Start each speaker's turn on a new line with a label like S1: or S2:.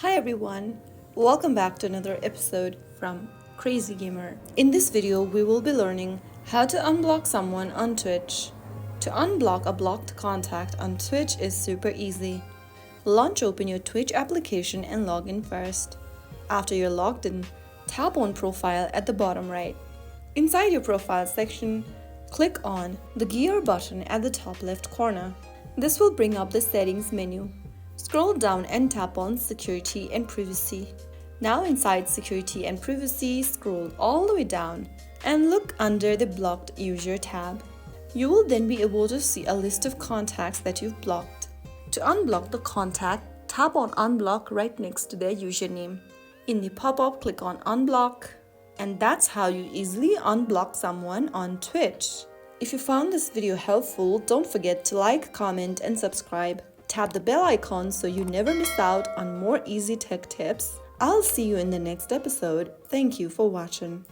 S1: Hi everyone, welcome back to another episode from Crazy Gamer. In this video, we will be learning how to unblock someone on Twitch. To unblock a blocked contact on Twitch is super easy. Open your Twitch application and log in first. After you're logged in, tap on Profile at the bottom right. Inside your profile section, click on the gear button at the top left corner. This will bring up the settings menu. Scroll down and tap on Security and Privacy. Now inside Security and Privacy, scroll all the way down and look under the Blocked User tab. You will then be able to see a list of contacts that you've blocked. To unblock the contact, tap on Unblock right next to their username. In the pop-up, click on Unblock, and that's how you easily unblock someone on Twitch. If you found this video helpful, don't forget to like, comment, and subscribe. Tap the bell icon so you never miss out on more easy tech tips. I'll see you in the next episode. Thank you for watching.